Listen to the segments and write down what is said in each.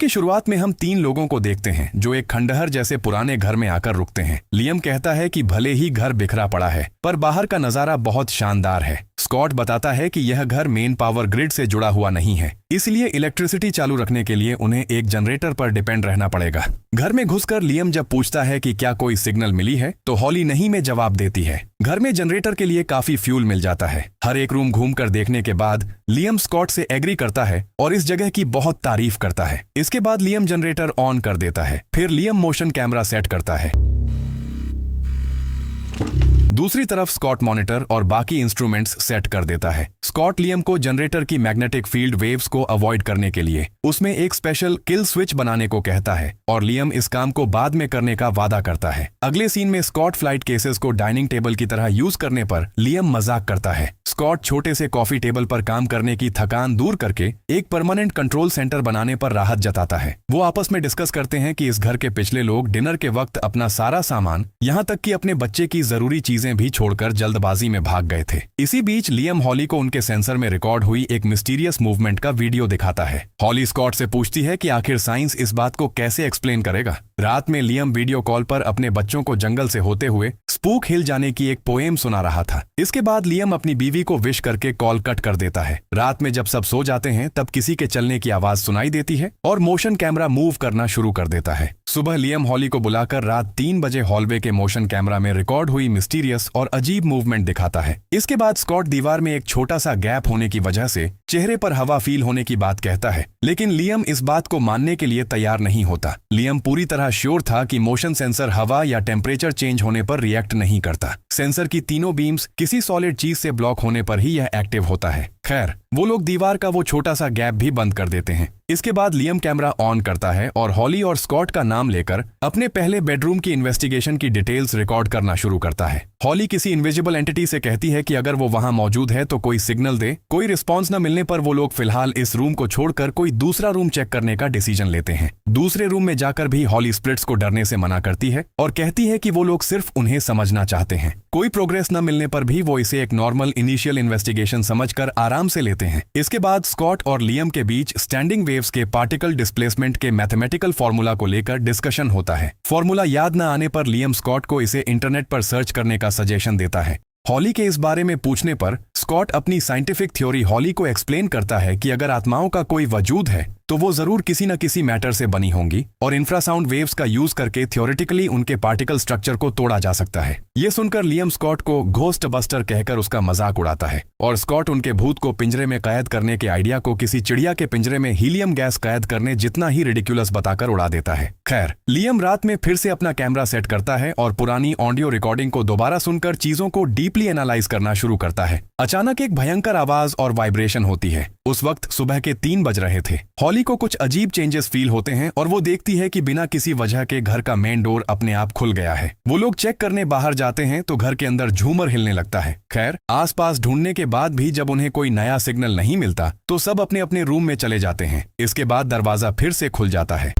की शुरुआत में हम 3 लोगों को देखते हैं जो एक खंडहर जैसे पुराने घर में आकर रुकते हैं। लियम कहता है कि भले ही घर बिखरा पड़ा है पर बाहर का नजारा बहुत शानदार है। स्कॉट बताता है कि यह घर मेन पावर ग्रिड से जुड़ा हुआ नहीं है, इसलिए इलेक्ट्रिसिटी चालू रखने के लिए उन्हें एक जनरेटर पर डिपेंड रहना पड़ेगा। घर में घुसकर लियम जब पूछता है कि क्या कोई सिग्नल मिली है तो हॉली नहीं में जवाब देती है। घर में जनरेटर के लिए काफी फ्यूल मिल जाता है। हर एक रूम घूमकर देखने के बाद लियम स्कॉट से एग्री करता है और इस जगह की बहुत तारीफ करता है। इसके बाद लियम जनरेटर ऑन कर देता है। फिर लियम मोशन कैमरा सेट करता है। दूसरी तरफ स्कॉट मॉनिटर और बाकी इंस्ट्रूमेंट्स सेट कर देता है। स्कॉट लियम को जनरेटर की मैग्नेटिक फील्ड वेव्स को अवॉइड करने के लिए उसमें एक स्पेशल किल स्विच बनाने को कहता है और लियम इस काम को बाद में करने का वादा करता है। अगले सीन में स्कॉट फ्लाइट केसेस को डाइनिंग टेबल की तरह यूज करने पर लियम मजाक करता है। स्कॉट छोटे से कॉफी टेबल पर काम करने की थकान दूर करके एक परमानेंट कंट्रोल सेंटर बनाने पर राहत जताता है। वो आपस में डिस्कस करते हैं कि इस घर के पिछले लोग डिनर के वक्त अपना सारा सामान यहाँ तक कि अपने बच्चे की जरूरी चीजें भी छोड़कर जल्दबाजी में भाग गए थे। इसी बीच लियम हॉली को उनके सेंसर में रिकॉर्ड हुई एक मिस्टीरियस मूवमेंट का वीडियो दिखाता है। हॉली स्कॉट से पूछती है कि आखिर साइंस इस बात को कैसे एक्सप्लेन करेगा। रात में लियम वीडियो कॉल पर अपने बच्चों को जंगल से होते हुए स्पूक हिल जाने की एक पोएम सुना रहा था। इसके बाद लियम अपनी बीवी को विश करके कॉल कट कर देता है। रात में जब सब सो जाते हैं तब किसी के चलने की आवाज सुनाई देती है और मोशन कैमरा मूव करना शुरू कर देता है। सुबह लियम हॉली को बुलाकर रात 3 बजे हॉलवे के मोशन कैमरा में रिकॉर्ड हुई मिस्टीरियस और अजीब मूवमेंट दिखाता है। इसके बाद स्कॉट दीवार में एक छोटा सा गैप होने की वजह से चेहरे पर हवा फील होने की बात कहता है, लेकिन लियम इस बात को मानने के लिए तैयार नहीं होता। लियम पूरी तरह श्योर था कि मोशन सेंसर हवा या टेम्परेचर चेंज होने पर रिएक्ट नहीं करता। सेंसर की तीनों बीम्स किसी सॉलिड चीज से ब्लॉक होने पर ही यह एक्टिव होता है। खैर, वो लोग दीवार का वो छोटा सा गैप भी बंद कर देते हैं। इसके बाद लियम कैमरा ऑन करता है और हॉली और स्कॉट का नाम लेकर अपने पहले बेडरूम की इन्वेस्टिगेशन की डिटेल्स रिकॉर्ड करना शुरू करता है। हॉली किसी इनविजिबल एंटिटी से कहती है कि अगर वो वहां मौजूद है तो कोई सिग्नल दे। कोई रिस्पॉन्स न मिलने पर वो लोग फिलहाल इस रूम को छोड़कर कोई दूसरा रूम चेक करने का डिसीजन लेते हैं। दूसरे रूम में जाकर भी हॉली स्प्लिट्स को डरने से मना करती है और कहती है कि वो लोग सिर्फ उन्हें समझना चाहते हैं। कोई प्रोग्रेस न मिलने पर भी वो इसे एक नॉर्मल इनिशियल इन्वेस्टिगेशन समझकर आराम से लेते हैं। इसके बाद स्कॉट और लियम के बीच स्टैंडिंग वेव्स के पार्टिकल डिस्प्लेसमेंट के मैथमेटिकल फॉर्मूला को लेकर डिस्कशन होता है। फॉर्मूला याद न आने पर लियम स्कॉट को इसे इंटरनेट पर सर्च करने का सजेशन देता है। हॉली के इस बारे में पूछने पर स्कॉट अपनी साइंटिफिक थ्योरी हॉली को एक्सप्लेन करता है कि अगर आत्माओं का कोई वजूद है तो वो जरूर किसी न किसी मैटर से बनी होंगी और इंफ्रासाउंड वेव्स का यूज करके थ्योरेटिकली उनके पार्टिकल स्ट्रक्चर को तोड़ा जा सकता है। ये सुनकर लियम स्कॉट को घोस्ट बस्टर कहकर उसका मजाक उड़ाता है और स्कॉट उनके भूत को पिंजरे में कैद करने के आइडिया को किसी चिड़िया के पिंजरे में हीलियम गैस कैद करने जितना ही रिडिक्यूलस बताकर उड़ा देता है। खैर, लियम रात में फिर से अपना कैमरा सेट करता है और पुरानी ऑडियो रिकॉर्डिंग को दोबारा सुनकर चीजों को डीपली एनालाइज करना शुरू करता है। अचानक एक भयंकर आवाज और वाइब्रेशन होती है। उस वक्त सुबह के 3 बज रहे थे। हॉली को कुछ अजीब चेंजेस फील होते हैं और वो देखती है कि बिना किसी वजह के घर का मेन डोर अपने आप खुल गया है। वो लोग चेक करने बाहर जाते हैं तो घर के अंदर झूमर हिलने लगता है। खैर, आसपास ढूंढने के बाद भी जब उन्हें कोई नया सिग्नल नहीं मिलता तो सब अपने अपने रूम में चले जाते हैं। इसके बाद दरवाजा फिर से खुल जाता है।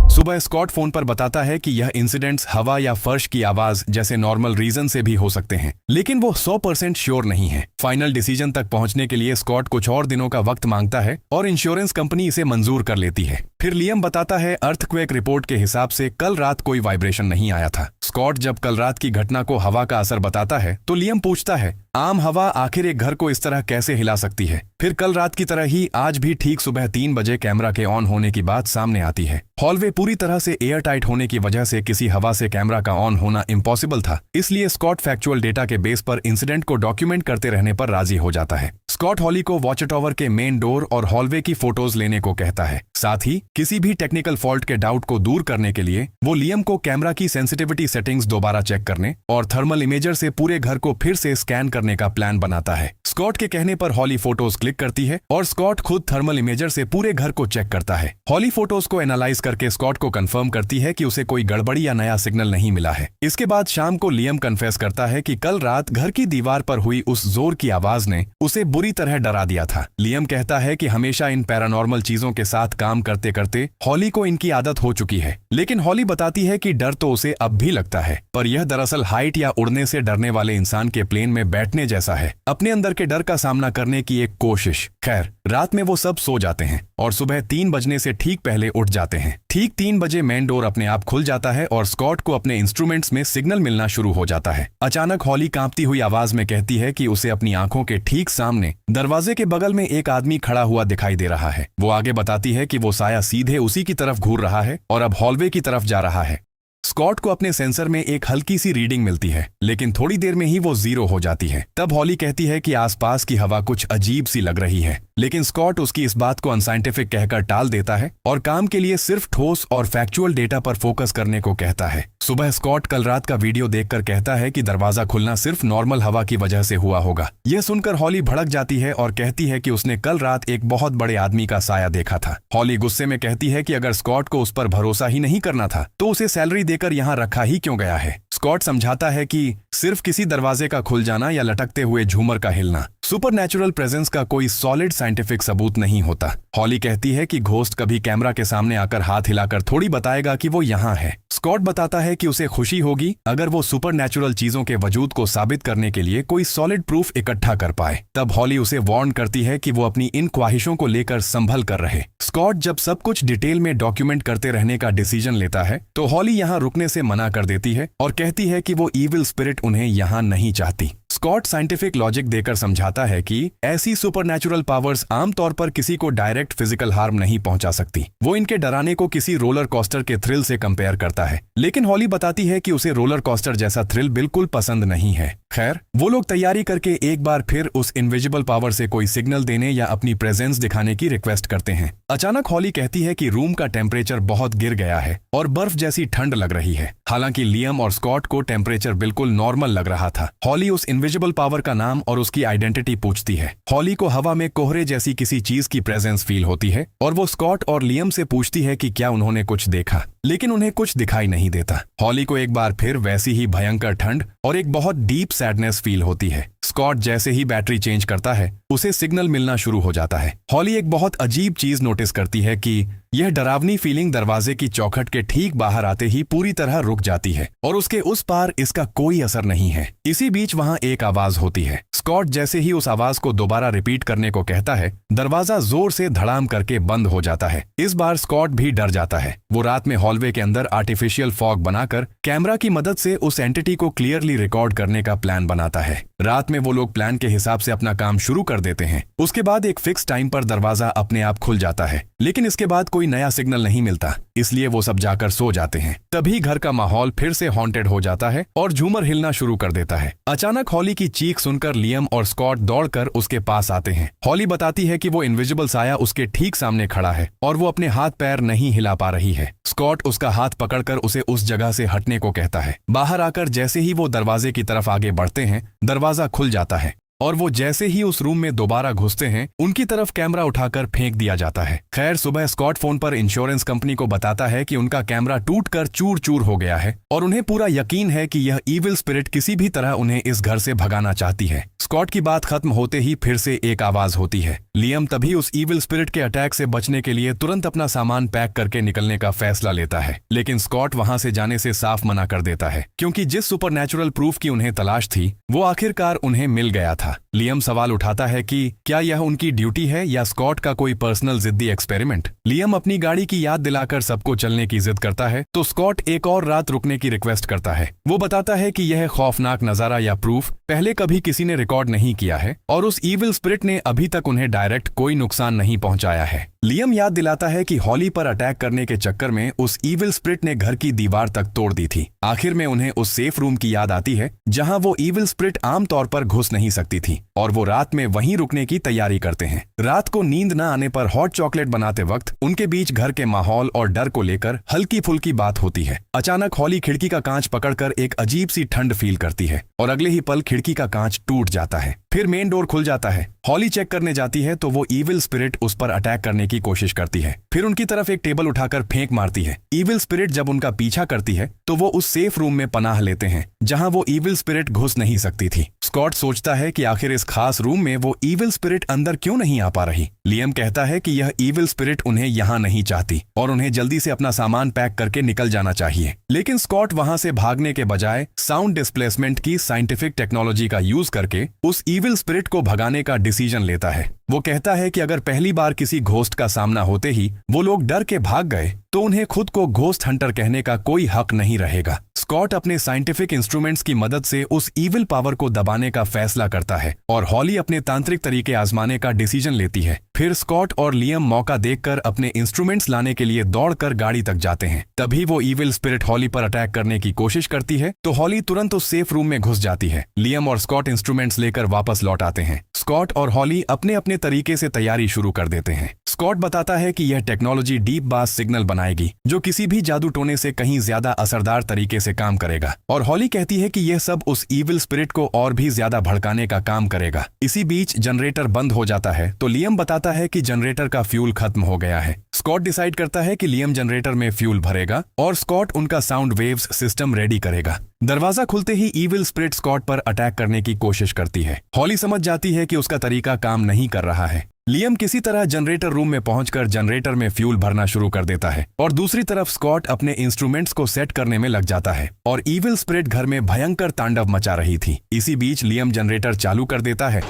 सुबह स्कॉट फोन पर बताता है कि यह इंसिडेंट्स हवा या फर्श की आवाज जैसे नॉर्मल रीजन से भी हो सकते हैं, लेकिन वो 100% श्योर नहीं है। फाइनल डिसीजन तक पहुंचने के लिए स्कॉट कुछ और दिनों का वक्त मांगता है और इंश्योरेंस कंपनी इसे मंजूर कर लेती है। फिर लियम बताता है अर्थक्वेक रिपोर्ट के हिसाब से कल रात कोई वाइब्रेशन नहीं आया था। स्कॉट जब कल रात की घटना को हवा का असर बताता है तो लियम पूछता है, आम हवा आखिर एक घर को इस तरह कैसे हिला सकती है। फिर कल रात की तरह ही आज भी ठीक सुबह 3 बजे कैमरा के ऑन होने की बात सामने आती है। हॉलवे पूरी तरह से एयर टाइट होने की वजह से किसी हवा से कैमरा का ऑन होना इम्पॉसिबल था, इसलिए स्कॉट फैक्चुअल डेटा के बेस पर इंसिडेंट को डॉक्यूमेंट करते रहने पर राजी हो जाता है। स्कॉट हॉली को वॉच टावर के मेन डोर और हॉलवे की फोटोज लेने को कहता है। साथ ही किसी भी टेक्निकल फॉल्ट के डाउट को दूर करने के लिए वो लियम को कैमरा की सेंसिटिविटी सेटिंग्स दोबारा चेक करने और थर्मल इमेजर से पूरे घर को फिर से स्कैन करने का प्लान बनाता है। स्कॉट के कहने पर हॉली फोटोज क्लिक करती है और स्कॉट खुद थर्मल इमेजर से पूरे घर को चेक करता है। हॉली फोटोज को एनालाइज करके स्कॉट को कंफर्म करती है कि उसे कोई गड़बड़ी या नया सिग्नल नहीं मिला है। इसके बाद शाम को लियम कन्फेस करता है कि कल रात घर की दीवार पर हुई उस जोर की आवाज ने उसे बुरी तरह डरा दिया था। लियम कहता है कि हमेशा इन पैरानॉर्मल चीजों के साथ काम करते करते हॉली को इनकी आदत हो चुकी है, लेकिन हॉली बताती है कि डर तो उसे अब भी लगता है, पर यह दरअसल हाइट या उड़ने से डरने वाले इंसान के प्लेन में बैठने उठने जैसा है, अपने अंदर के डर का सामना करने की एक कोशिश। खैर, रात में वो सब सो जाते हैं और सुबह 3 बजने से ठीक पहले उठ जाते हैं। ठीक 3 बजे मेन डोर अपने आप खुल जाता है और स्कॉट को अपने इंस्ट्रूमेंट्स में सिग्नल मिलना शुरू हो जाता है। अचानक हॉली कांपती हुई आवाज में कहती है कि उसे अपनी आंखों के ठीक सामने दरवाजे के बगल में एक आदमी खड़ा हुआ दिखाई दे रहा है। वो आगे बताती है कि वो साया सीधे उसी की तरफ घूर रहा है और अब हॉलवे की तरफ जा रहा है। स्कॉट को अपने सेंसर में एक हल्की सी रीडिंग मिलती है, लेकिन थोड़ी देर में ही वो 0 हो जाती है। तब हॉली कहती है कि आसपास की हवा कुछ अजीब सी लग रही है, लेकिन स्कॉट उसकी इस बात को अनसाइंटिफिक कहकर टाल देता है और काम के लिए सिर्फ ठोस और फैक्चुअल डेटा पर फोकस करने को कहता है। सुबह स्कॉट कल रात का वीडियो देखकर कहता है कि दरवाजा खुलना सिर्फ नॉर्मल हवा की वजह से हुआ होगा। यह सुनकर हॉली भड़क जाती है और कहती है कि उसने कल रात एक बहुत बड़े आदमी का साया देखा था। हॉली गुस्से में कहती है कि अगर स्कॉट को उस पर भरोसा ही नहीं करना था तो उसे सैलरी देकर यहाँ रखा ही क्यों गया है। स्कॉट समझाता है कि सिर्फ किसी दरवाजे का खुल जाना या लटकते हुए झूमर का हिलना सुपरनैचुरल प्रेजेंस का कोई सॉलिड साइंटिफिक सबूत नहीं होता। हॉली कहती है कि घोस्ट कभी कैमरा के सामने आकर हाथ हिलाकर थोड़ी बताएगा कि वो यहाँ है। स्कॉट बताता है कि उसे खुशी होगी अगर वो सुपरनैचुरल चीजों के वजूद को साबित करने के लिए कोई सॉलिड प्रूफ इकट्ठा कर पाए। तब हॉली उसे वार्न करती है कि वो अपनी इन ख्वाहिशों को लेकर संभल कर रहे। स्कॉट जब सब कुछ डिटेल में डॉक्यूमेंट करते रहने का डिसीजन लेता है तो हॉली यहाँ रुकने से मना कर देती है और कहती है कि वो इविल स्पिरिट उन्हें यहाँ नहीं चाहती। स्कॉट साइंटिफिक लॉजिक देकर समझाता है कि ऐसी सुपरनैचुरल पावर्स आमतौर पर किसी को डायरेक्ट फिजिकल हार्म नहीं पहुंचा सकती। वो इनके डराने को किसी रोलर कोस्टर के थ्रिल से कंपेयर करता है, लेकिन हॉली बताती है कि उसे रोलर कोस्टर जैसा थ्रिल बिल्कुल पसंद नहीं है। खैर, वो लोग तैयारी करके एक बार फिर उस इनविजिबल पावर से कोई सिग्नल देने या अपनी प्रेजेंस दिखाने की रिक्वेस्ट करते हैं। अचानक हॉली कहती है कि रूम का टेम्परेचर बहुत गिर गया है और बर्फ जैसी ठंड लग रही है। हालांकि लियम और स्कॉट को टेम्परेचर बिल्कुल नॉर्मल लग रहा था। हॉली उस इनविजिबल पावर का नाम और उसकी आइडेंटिटी पूछती है। हॉली को हवा में कोहरे जैसी किसी चीज की प्रेजेंस फील होती है और वो स्कॉट और लियम से पूछती है कि क्या उन्होंने कुछ देखा, लेकिन उन्हें कुछ दिखाई नहीं देता। हॉली को एक बार फिर वैसी ही भयंकर ठंड और एक बहुत डीप सैडनेस फील होती है। स्कॉट जैसे ही बैटरी चेंज करता है उसे सिग्नल मिलना शुरू हो जाता है। हॉली एक बहुत अजीब चीज नोटिस करती है कि यह डरावनी फीलिंग दरवाजे की चौखट के ठीक बाहर आते ही पूरी तरह रुक जाती है और उसके उस पार इसका कोई असर नहीं है। इसी बीच वहां एक आवाज होती है। स्कॉट जैसे ही उस आवाज को दोबारा रिपीट करने को कहता है, दरवाजा जोर से धड़ाम करके बंद हो जाता है। इस बार स्कॉट भी डर जाता है। वो रात में हॉलवे के अंदर आर्टिफिशियल फॉग बनाकर कैमरा की मदद से उस एंटिटी को क्लियरली रिकॉर्ड करने का प्लान बनाता है। रात में वो लोग प्लान के हिसाब से अपना काम शुरू कर देते हैं। उसके बाद एक फिक्स टाइम पर दरवाजा अपने आप खुल जाता है, लेकिन इसके बाद कोई नया सिग्नल नहीं मिलता, इसलिए वो सब जाकर सो जाते हैं। तभी घर का माहौल फिर से हॉन्टेड हो जाता है और झूमर हिलना शुरू कर देता है। अचानक हॉली की चीख सुनकर लियम और स्कॉट दौड़कर उसके पास आते हैं। हॉली बताती है कि वो इनविजिबल साया उसके ठीक सामने खड़ा है और वो अपने हाथ पैर नहीं हिला पा रही है। स्कॉट उसका हाथ पकड़कर उसे उस जगह से हटने को कहता है। बाहर आकर जैसे ही वो दरवाजे की तरफ आगे बढ़ते हैं, दरवाजा खुल जाता है और वो जैसे ही उस रूम में दोबारा घुसते हैं, उनकी तरफ कैमरा उठाकर फेंक दिया जाता है। खैर, सुबह स्कॉट फोन पर इंश्योरेंस कंपनी को बताता है कि उनका कैमरा टूटकर चूर चूर हो गया है और उन्हें पूरा यकीन है कि यह इविल स्पिरिट किसी भी तरह उन्हें इस घर से भगाना चाहती है। स्कॉट की बात खत्म होते ही फिर से एक आवाज होती है। लियम तभी उस इविल स्पिरिट के अटैक से बचने के लिए तुरंत अपना सामान पैक करके निकलने का फैसला लेता है, लेकिन स्कॉट वहां से जाने से साफ मना कर देता है, क्योंकि जिस सुपरनैचुरल प्रूफ की उन्हें तलाश थी वो आखिरकार उन्हें मिल गया था। लियम सवाल उठाता है कि क्या यह उनकी ड्यूटी है या स्कॉट का कोई पर्सनल जिद्दी एक्सपेरिमेंट। लियम अपनी गाड़ी की याद दिलाकर सबको चलने की जिद करता है तो स्कॉट एक और रात रुकने की रिक्वेस्ट करता है। वो बताता है कि यह खौफनाक नजारा या प्रूफ पहले कभी किसी ने रिकॉर्ड नहीं किया है और उस इविल स्पिरिट ने अभी तक उन्हें डायरेक्ट कोई नुकसान नहीं पहुंचाया है। लियम याद दिलाता है कि हॉली पर अटैक करने के चक्कर में उस इविल स्पिरिट ने घर की दीवार तक तोड़ दी थी। आखिर में उन्हें उस सेफ रूम की याद आती है जहां वो इविल स्पिरिट आमतौर पर घुस नहीं सकती थी और वो रात में वहीं रुकने की तैयारी करते हैं। रात को नींद न आने पर हॉट चॉकलेट बनाते वक्त उनके बीच घर के माहौल और डर को लेकर हल्की फुल्की बात होती है। अचानक हॉली खिड़की का कांच पकड़कर एक अजीब सी ठंड फील करती है और अगले ही पल खिड़की का कांच टूट जाता है। फिर मेन डोर खुल जाता है। हॉली चेक करने जाती है तो वो इविल स्पिरिट उस पर अटैक करने की कोशिश करती है। फिर उनकी तरफ एक टेबल उठाकर फेंक मारती है। इविल स्पिरिट जब उनका पीछा करती है तो वो उस सेफ रूम में पनाह लेते हैं जहां वो इविल स्पिरिट घुस नहीं सकती थी। स्कॉट सोचता है कि आखिर इस खास रूम में वो ईविल स्पिरिट अंदर क्यों नहीं आ पा रही। लियम कहता है कि यह ईविल स्पिरिट उन्हें यहाँ नहीं चाहती और उन्हें जल्दी से अपना सामान पैक करके निकल जाना चाहिए। लेकिन स्कॉट वहां से भागने के बजाय साउंड डिस्प्लेसमेंट की साइंटिफिक टेक्नोलॉजी का यूज करके उस ईविल स्पिरिट को भगाने का डिसीजन लेता है। वो कहता है कि अगर पहली बार किसी घोस्ट का सामना होते ही वो लोग डर के भाग गए तो उन्हें खुद को घोस्ट हंटर कहने का कोई हक नहीं रहेगा। स्कॉट अपने साइंटिफिक इंस्ट्रूमेंट्स की मदद से उस ईविल पावर को दबाने का फैसला करता है और हॉली अपने तांत्रिक तरीके आजमाने का डिसीजन लेती है। फिर स्कॉट और लियम मौका देखकर अपने इंस्ट्रूमेंट्स लाने के लिए दौड़कर गाड़ी तक जाते हैं। तभी वो ईविल स्पिरिट हॉली पर अटैक करने की कोशिश करती है तो हॉली तुरंत उस सेफ रूम में घुस जाती है। लियम और स्कॉट इंस्ट्रूमेंट्स लेकर वापस लौट आते हैं। स्कॉट और हॉली अपने अपने तरीके से तैयारी शुरू कर देते हैं। स्कॉट बताता है कि यह टेक्नोलॉजी डीप बास सिग्नल बनाएगी जो किसी भी जादू टोने से कहीं ज्यादा असरदार तरीके से काम करेगा, और हॉली कहती है कि यह सब उस ईविल स्पिरिट को और भी ज्यादा भड़काने का काम करेगा। इसी बीच जनरेटर बंद हो जाता है तो लियम बताता है कि जनरेटर का फ्यूल खत्म हो गया है। स्कॉट डिसाइड करता है कि लियम जनरेटर में फ्यूल भरेगा और स्कॉट उनका साउंड वेव्स सिस्टम रेडी करेगा। दरवाजा खुलते ही ईविल स्पिरिट स्कॉट पर अटैक करने की कोशिश करती है। हॉली समझ जाती है कि उसका तरीका काम नहीं कर रहा है। लियम किसी तरह जनरेटर रूम में पहुंचकर जनरेटर में फ्यूल भरना शुरू कर देता है और दूसरी तरफ स्कॉट अपने इंस्ट्रूमेंट्स को सेट करने में लग जाता है और ईविल स्पिरिट घर में भयंकर तांडव मचा रही थी। इसी बीच लियम जनरेटर चालू कर देता है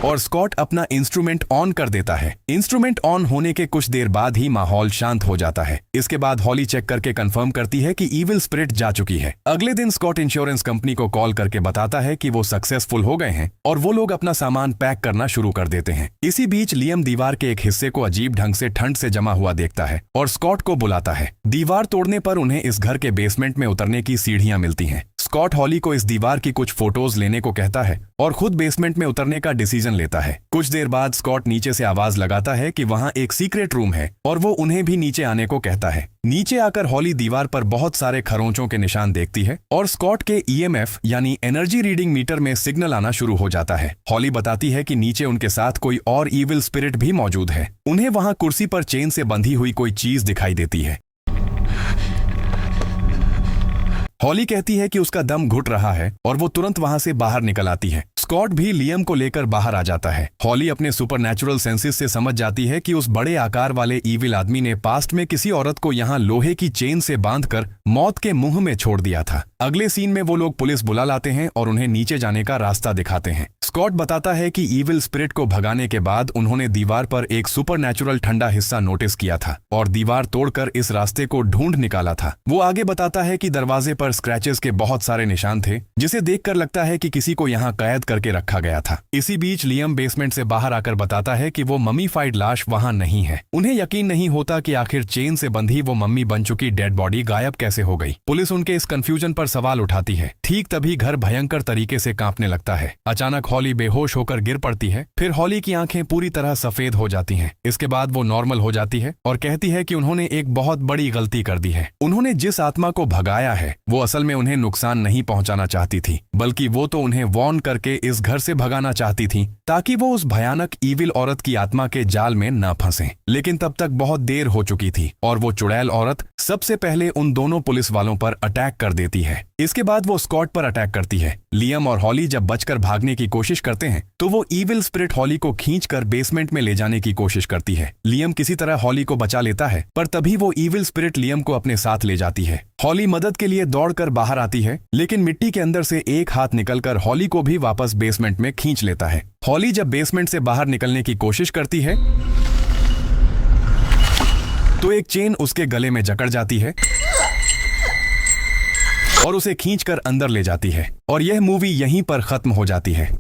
और स्कॉट अपना इंस्ट्रूमेंट ऑन कर देता है। इंस्ट्रूमेंट ऑन होने के कुछ देर बाद ही माहौल शांत हो जाता है। इसके बाद हॉली चेक करके कंफर्म करती है कि ईविल स्पिरिट जा चुकी है। अगले दिन स्कॉट इंश्योरेंस कंपनी को कॉल करके बताता है कि वो सक्सेसफुल हो गए हैं और वो लोग अपना सामान पैक करना शुरू कर देते हैं। इसी बीच लियम दीवार के एक हिस्से को अजीब ढंग से ठंड से जमा हुआ देखता है और स्कॉट को बुलाता है। दीवार तोड़ने पर उन्हें इस घर के बेसमेंट में उतरने की सीढ़ियां मिलती हैं। स्कॉट हॉली को इस दीवार की कुछ फोटोज लेने को कहता है और खुद बेसमेंट में उतरने का डिसीजन लेता है। कुछ देर बाद स्कॉट नीचे से आवाज लगाता है कि वहां एक सीक्रेट रूम है और वो उन्हें भी नीचे आने को कहता है। नीचे आकर हॉली दीवार पर बहुत सारे खरोंचों के निशान देखती है और स्कॉट के ईएमएफ यानी एनर्जी रीडिंग मीटर में सिग्नल आना शुरू हो जाता है। हॉली बताती है कि नीचे उनके साथ कोई और ईविल स्पिरिट भी मौजूद है। उन्हें वहां कुर्सी पर चेन से बंधी हुई कोई चीज दिखाई देती है। हॉली कहती है कि उसका दम घुट रहा है और वो तुरंत वहां से बाहर निकल आती है। स्कॉट भी लियम को लेकर बाहर आ जाता है। हॉली अपने सुपरनैचुरल सेंसेस से समझ जाती है कि उस बड़े आकार वाले ईविल आदमी ने पास्ट में किसी औरत को यहाँ लोहे की चेन से बांधकर मौत के मुंह में छोड़ दिया था। अगले सीन में वो लोग पुलिस बुला लाते हैं और उन्हें नीचे जाने का रास्ता दिखाते हैं। स्कॉट बताता है कि ईविल स्पिरिट को भगाने के बाद उन्होंने दीवार पर एक सुपरनैचुरल ठंडा हिस्सा नोटिस किया था और दीवार तोड़कर इस रास्ते को ढूंढ निकाला था। वो आगे बताता है कि दरवाजे पर स्क्रैचेस के बहुत सारे निशान थे जिसे देखकर लगता है कि किसी को यहाँ कैद करके रखा गया था। इसी बीच लियम बेसमेंट से बाहर आकर बताता है कि वो मम्मीफाइड लाश वहाँ नहीं है। उन्हें यकीन नहीं होता कि आखिर चेन से बंधी वो मम्मी बन चुकी डेड बॉडी गायब कैसे हो गई। पुलिस उनके इस कंफ्यूजन पर सवाल उठाती है। ठीक तभी घर भयंकर तरीके से कांपने लगता है। अचानक हॉली बेहोश होकर गिर पड़ती है। फिर हॉली की आंखें पूरी तरह सफेद हो जाती हैं। इसके बाद वो नॉर्मल हो जाती है और कहती है कि उन्होंने एक बहुत बड़ी गलती कर दी है। उन्होंने जिस आत्मा को भगाया है वो असल में उन्हें नुकसान नहीं पहुंचाना चाहती थी, बल्कि वो तो उन्हें वॉर्न करके इस घर से भगाना चाहती थी ताकि वो उस भयानक ईविल औरत की आत्मा के जाल में न फंसे। लेकिन तब तक बहुत देर हो चुकी थी और वो चुड़ैल औरत सबसे पहले उन दोनों पुलिस वालों पर अटैक कर देती है। इसके बाद वो स्कॉट पर अटैक करती है। लियम और हॉली जब बचकर भागने की कोशिश करते हैं तो वो ईविल स्पिरिट हॉली को खींचकर बेसमेंट में ले जाने की कोशिश करती है। लियम किसी तरह हॉली को बचा लेता है पर तभी वो ईविल स्पिरिट लियम को अपने साथ ले जाती है। हॉली मदद के लिए दौड़कर बाहर आती है लेकिन मिट्टी के अंदर से एक हाथ निकलकर हॉली को भी वापस बेसमेंट में खींच लेता है। हॉली जब बेसमेंट से बाहर निकलने की कोशिश करती है तो एक चेन उसके गले में जकड़ जाती है और उसे खींचकर अंदर ले जाती है और यह मूवी यहीं पर खत्म हो जाती है।